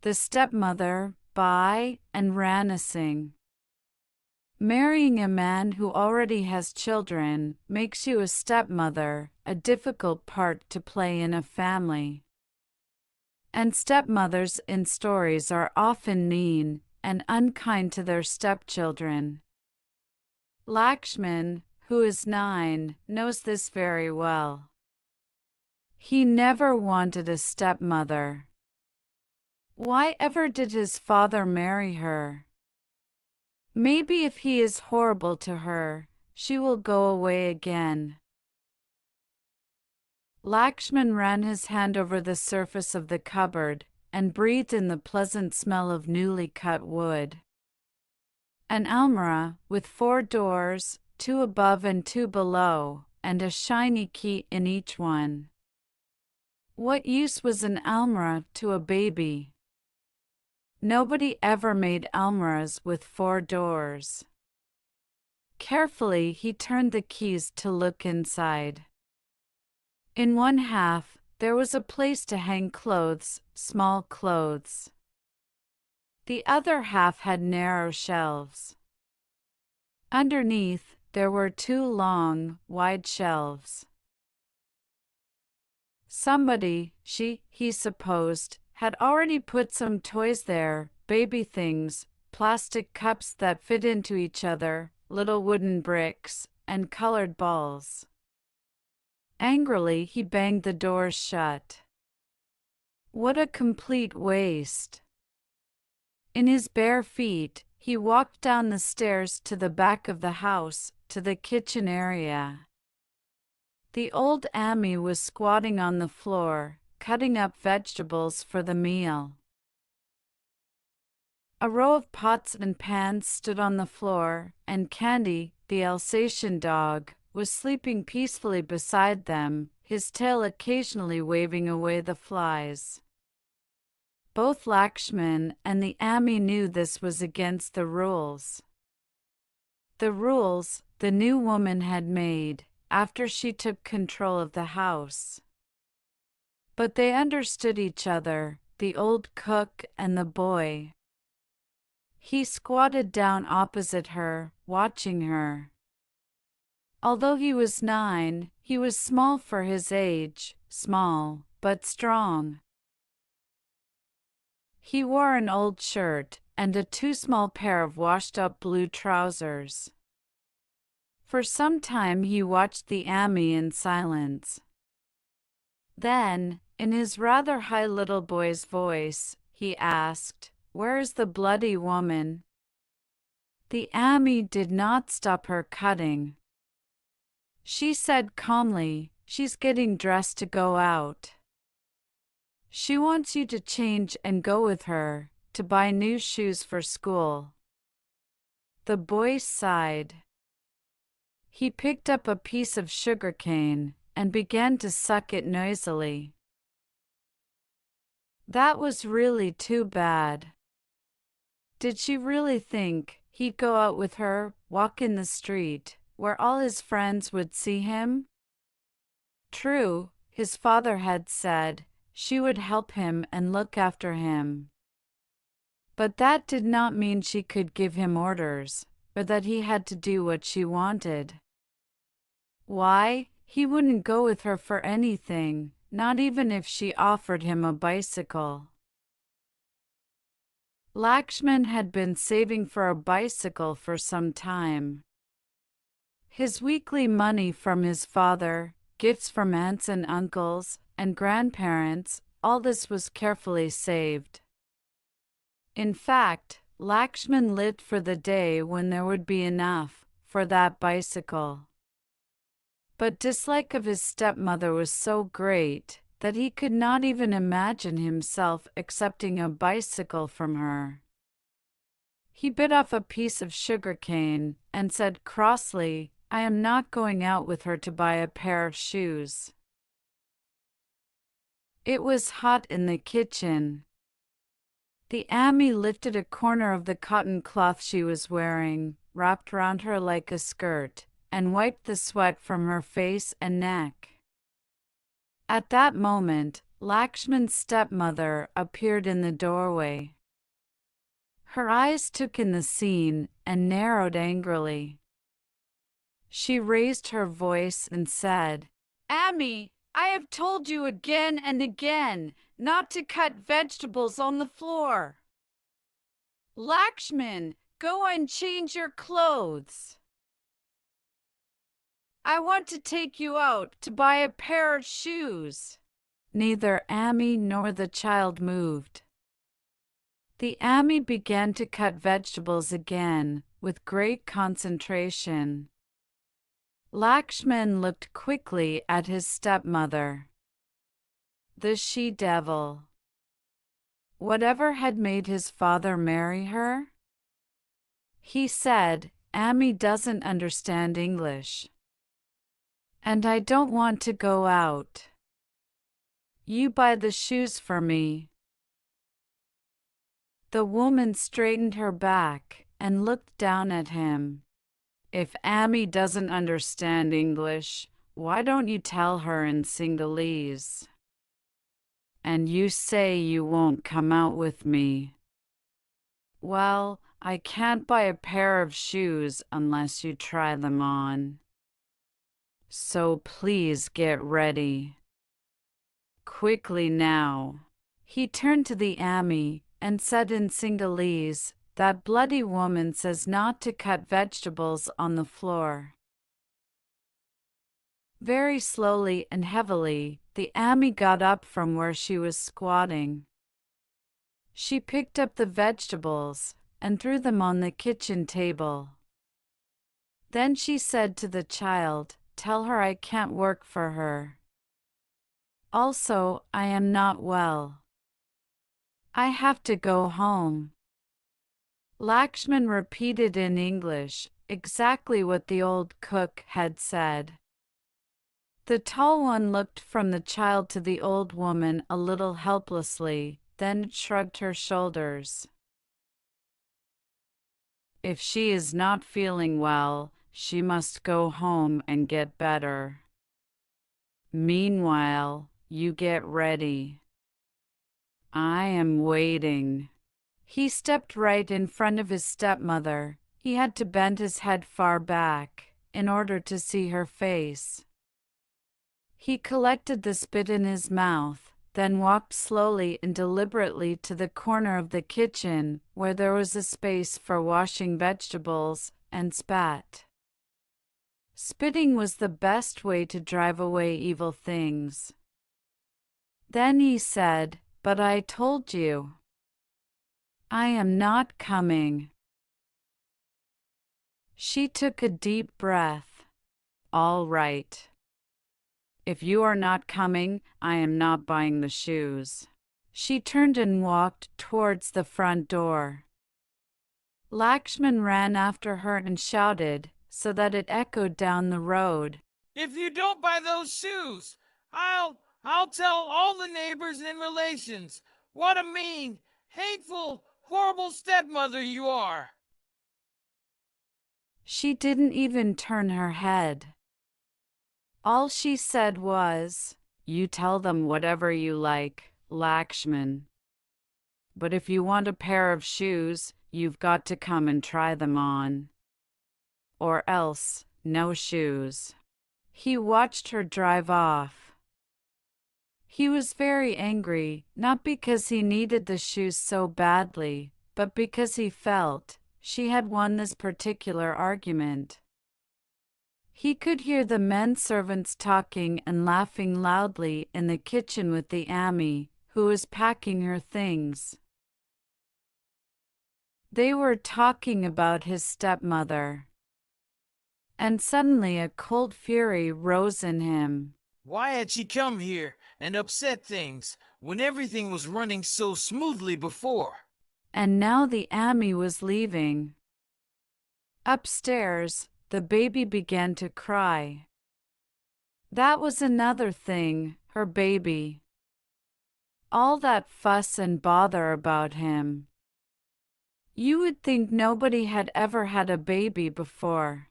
The Stepmother by and Ranasinghe. Marrying a man who already has children makes you a stepmother, a difficult part to play in a family. And stepmothers in stories are often mean and unkind to their stepchildren. Lakshman, who is 9, knows this very well. He never wanted a stepmother. Why ever did his father marry her? Maybe if he is horrible to her, she will go away again. Lakshman ran his hand over the surface of the cupboard and breathed in the pleasant smell of newly cut wood. An almirah with 4 doors, 2 above and 2 below, and a shiny key in each one. What use was an almirah to a baby? Nobody ever made almirahs with 4 doors. Carefully he turned the keys to look inside. In one half, there was a place to hang clothes, small clothes. The other half had narrow shelves. Underneath, there were 2 long, wide shelves. Somebody, he supposed, had already put some toys there, baby things, plastic cups that fit into each other, little wooden bricks, and colored balls. Angrily, he banged the doors shut. What a complete waste! In his bare feet, he walked down the stairs to the back of the house, to the kitchen area. The old Ammi was squatting on the floor, cutting up vegetables for the meal. A row of pots and pans stood on the floor, and Candy, the Alsatian dog, was sleeping peacefully beside them, his tail occasionally waving away the flies. Both Lakshman and the Ammi knew this was against the rules. The rules the new woman had made after she took control of the house. But they understood each other, the old cook and the boy. He squatted down opposite her, watching her. Although he was 9, he was small for his age, small, but strong. He wore an old shirt and a too small pair of washed-up blue trousers. For some time he watched the Ammi in silence. Then, in his rather high little boy's voice, he asked, "Where is the bloody woman?" The Ammi did not stop her cutting. She said calmly, "She's getting dressed to go out. She wants you to change and go with her, to buy new shoes for school." The boy sighed. He picked up a piece of sugarcane and began to suck it noisily. That was really too bad. Did she really think he'd go out with her, walk in the street, where all his friends would see him? True, his father had said she would help him and look after him. But that did not mean she could give him orders, or that he had to do what she wanted. Why, he wouldn't go with her for anything, not even if she offered him a bicycle. Lakshman had been saving for a bicycle for some time. His weekly money from his father, gifts from aunts and uncles, and grandparents, all this was carefully saved. In fact, Lakshman lived for the day when there would be enough for that bicycle. But dislike of his stepmother was so great that he could not even imagine himself accepting a bicycle from her. He bit off a piece of sugarcane and said crossly, "I am not going out with her to buy a pair of shoes." It was hot in the kitchen. The Ammi lifted a corner of the cotton cloth she was wearing, wrapped round her like a skirt, and wiped the sweat from her face and neck. At that moment, Lakshman's stepmother appeared in the doorway. Her eyes took in the scene and narrowed angrily. She raised her voice and said, "Ami, I have told you again and again not to cut vegetables on the floor. Lakshman, go and change your clothes. I want to take you out to buy a pair of shoes." Neither Ami nor the child moved. The Ami began to cut vegetables again, with great concentration. Lakshman looked quickly at his stepmother. The she-devil. Whatever had made his father marry her? He said, "Ami doesn't understand English. And I don't want to go out. You buy the shoes for me." The woman straightened her back and looked down at him. "If Ami doesn't understand English, why don't you tell her in Sinhalese? And you say you won't come out with me. Well, I can't buy a pair of shoes unless you try them on. So please get ready. Quickly now." He turned to the Ami and said in Sinhalese, "That bloody woman says not to cut vegetables on the floor." Very slowly and heavily, the Ami got up from where she was squatting. She picked up the vegetables and threw them on the kitchen table. Then she said to the child, "Tell her I can't work for her. Also, I am not well. I have to go home." Lakshman repeated in English exactly what the old cook had said. The tall one looked from the child to the old woman a little helplessly, then shrugged her shoulders. "If she is not feeling well, she must go home and get better. Meanwhile, you get ready. I am waiting." He stepped right in front of his stepmother. He had to bend his head far back in order to see her face. He collected the spit in his mouth, then walked slowly and deliberately to the corner of the kitchen where there was a space for washing vegetables, and spat. Spitting was the best way to drive away evil things. Then he said, "But I told you. I am not coming." She took a deep breath. "All right. If you are not coming, I am not buying the shoes." She turned and walked towards the front door. Lakshman ran after her and shouted, so that it echoed down the road, "If you don't buy those shoes, I'll tell all the neighbors and relations. What a mean, hateful, horrible stepmother you are." She didn't even turn her head. All she said was, "You tell them whatever you like, Lakshman. But if you want a pair of shoes, you've got to come and try them on. Or else, no shoes." He watched her drive off. He was very angry, not because he needed the shoes so badly, but because he felt she had won this particular argument. He could hear the men servants talking and laughing loudly in the kitchen with the Ami, who was packing her things. They were talking about his stepmother. And suddenly a cold fury rose in him. Why had she come here and upset things when everything was running so smoothly before? And now the Ami was leaving. Upstairs, the baby began to cry. That was another thing, her baby. All that fuss and bother about him. You would think nobody had ever had a baby before.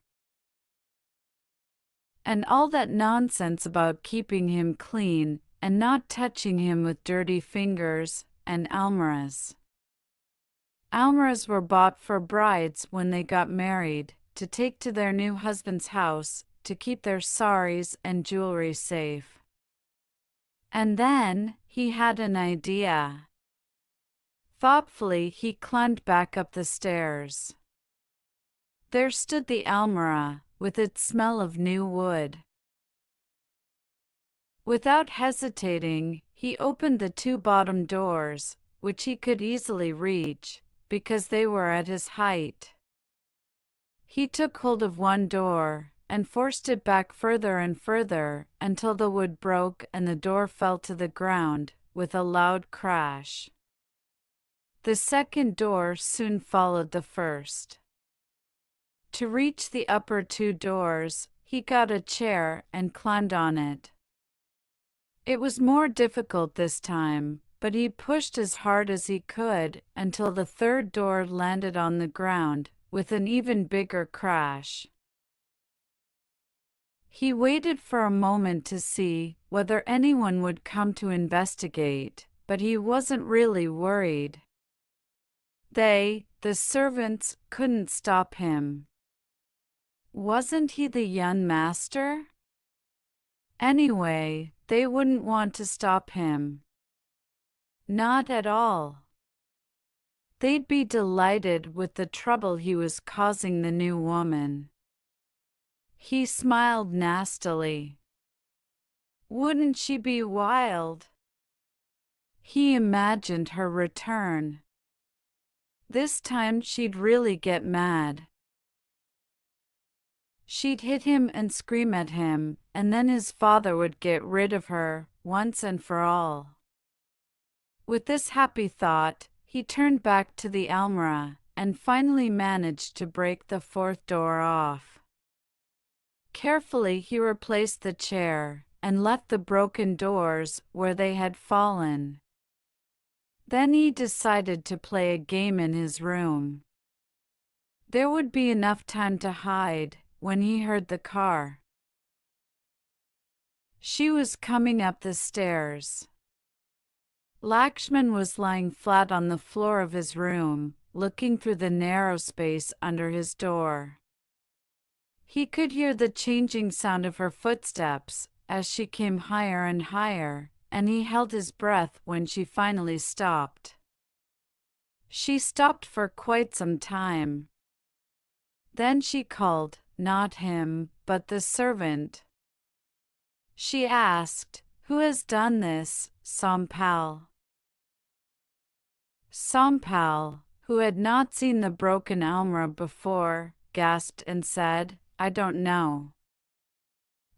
And all that nonsense about keeping him clean and not touching him with dirty fingers, and almirahs. Almirahs were bought for brides when they got married, to take to their new husband's house, to keep their saris and jewelry safe. And then he had an idea. Thoughtfully, he climbed back up the stairs. There stood the almirah, with its smell of new wood. Without hesitating, he opened the two bottom doors, which he could easily reach, because they were at his height. He took hold of one door, and forced it back further and further, until the wood broke and the door fell to the ground, with a loud crash. The second door soon followed the first. To reach the upper two doors, he got a chair and climbed on it. It was more difficult this time, but he pushed as hard as he could until the third door landed on the ground, with an even bigger crash. He waited for a moment to see whether anyone would come to investigate, but he wasn't really worried. The servants, couldn't stop him. Wasn't he the young master? Anyway, they wouldn't want to stop him. Not at all. They'd be delighted with the trouble he was causing the new woman. He smiled nastily. Wouldn't she be wild? He imagined her return. This time she'd really get mad. She'd hit him and scream at him, and then his father would get rid of her, once and for all. With this happy thought, he turned back to the almirah, and finally managed to break the fourth door off. Carefully he replaced the chair, and left the broken doors where they had fallen. Then he decided to play a game in his room. There would be enough time to hide when he heard the car. She was coming up the stairs. Lakshman was lying flat on the floor of his room, looking through the narrow space under his door. He could hear the changing sound of her footsteps as she came higher and higher, and he held his breath when she finally stopped. She stopped for quite some time. Then she called, not him, but the servant. She asked, "Who has done this, Sampal?" Sampal, who had not seen the broken almirah before, gasped and said, "I don't know."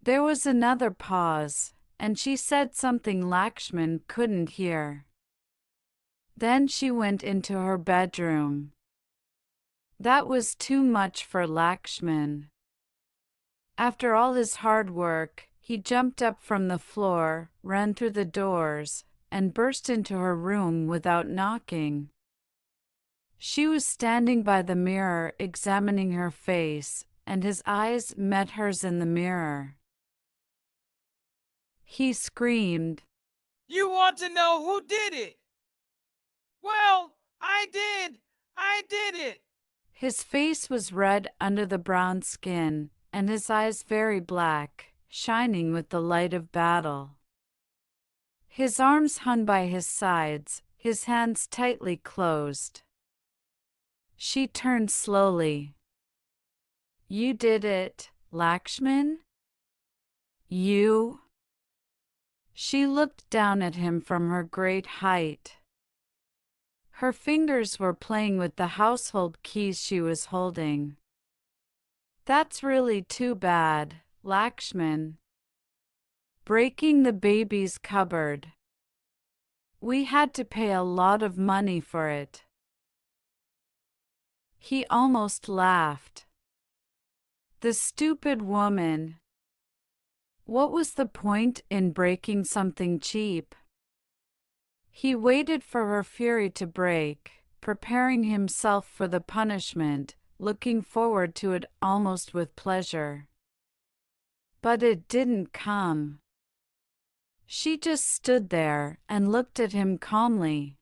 There was another pause, and she said something Lakshman couldn't hear. Then she went into her bedroom. That was too much for Lakshman. After all his hard work, he jumped up from the floor, ran through the doors, and burst into her room without knocking. She was standing by the mirror examining her face, and his eyes met hers in the mirror. He screamed, You want to know who did it? Well, I did. I did it. His face was red under the brown skin, and his eyes very black, shining with the light of battle. His arms hung by his sides, his hands tightly closed. She turned slowly. You did it, Lakshman? You? She looked down at him from her great height. Her fingers were playing with the household keys she was holding. That's really too bad, Lakshman. Breaking the baby's cupboard. We had to pay a lot of money for it. He almost laughed. The stupid woman. What was the point in breaking something cheap? He waited for her fury to break, preparing himself for the punishment, looking forward to it almost with pleasure. But it didn't come. She just stood there and looked at him calmly.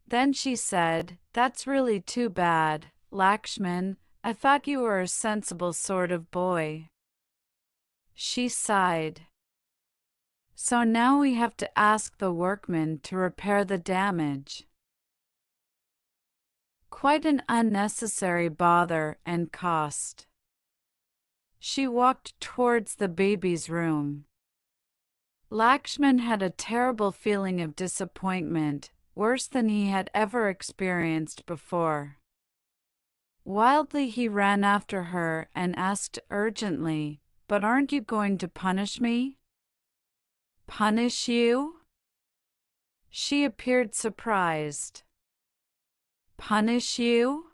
Then she said, "That's really too bad, Lakshman. I thought you were a sensible sort of boy." She sighed. "So now we have to ask the workmen to repair the damage. Quite an unnecessary bother and cost." She walked towards the baby's room. Lakshman had a terrible feeling of disappointment, worse than he had ever experienced before. Wildly he ran after her and asked urgently, "But aren't you going to punish me?" "Punish you?" She appeared surprised. "Punish you?"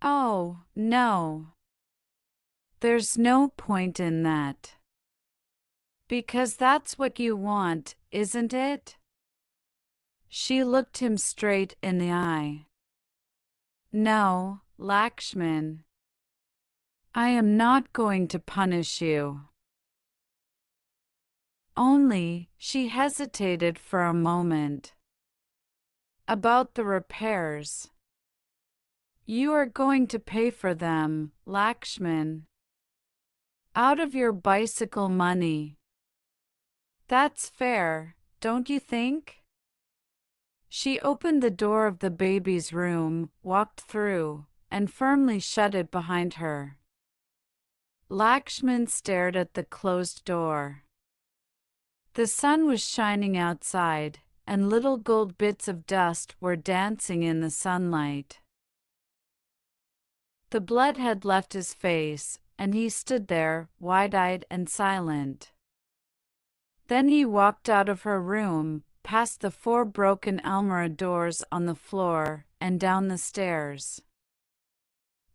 "Oh, no. There's no point in that. Because that's what you want, isn't it?" She looked him straight in the eye. "No, Lakshman. I am not going to punish you." Only, she hesitated for a moment. "About the repairs. You are going to pay for them, Lakshman. Out of your bicycle money. That's fair, don't you think?" She opened the door of the baby's room, walked through, and firmly shut it behind her. Lakshman stared at the closed door. The sun was shining outside, and little gold bits of dust were dancing in the sunlight. The blood had left his face, and he stood there, wide-eyed and silent. Then he walked out of her room, past the 4 broken almirah doors on the floor, and down the stairs.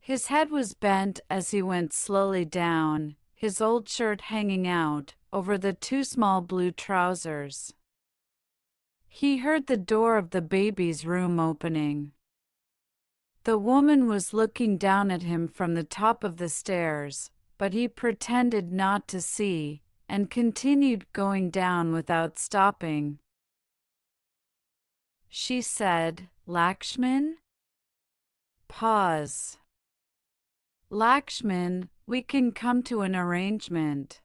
His head was bent as he went slowly down, his old shirt hanging out over the 2 small blue trousers. He heard the door of the baby's room opening. The woman was looking down at him from the top of the stairs, but he pretended not to see, and continued going down without stopping. She said, "Lakshman?" Pause. "Lakshman, we can come to an arrangement."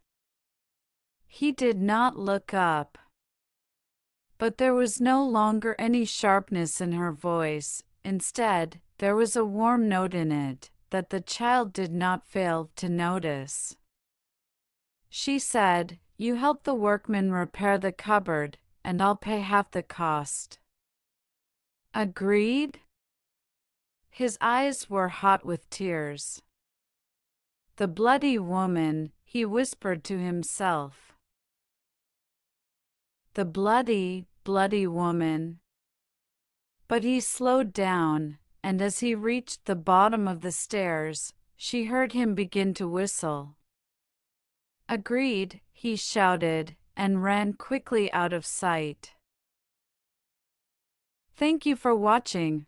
He did not look up. But there was no longer any sharpness in her voice. Instead, there was a warm note in it that the child did not fail to notice. She said, "You help the workmen repair the cupboard, and I'll pay half the cost." Agreed? His eyes were hot with tears. The bloody woman, he whispered to himself. The bloody, bloody woman. But he slowed down, and as he reached the bottom of the stairs, she heard him begin to whistle. "Agreed," he shouted, and ran quickly out of sight. Thank you for watching.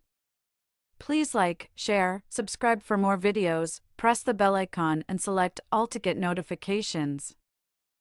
Please like, share, subscribe for more videos, press the bell icon and select all to get notifications.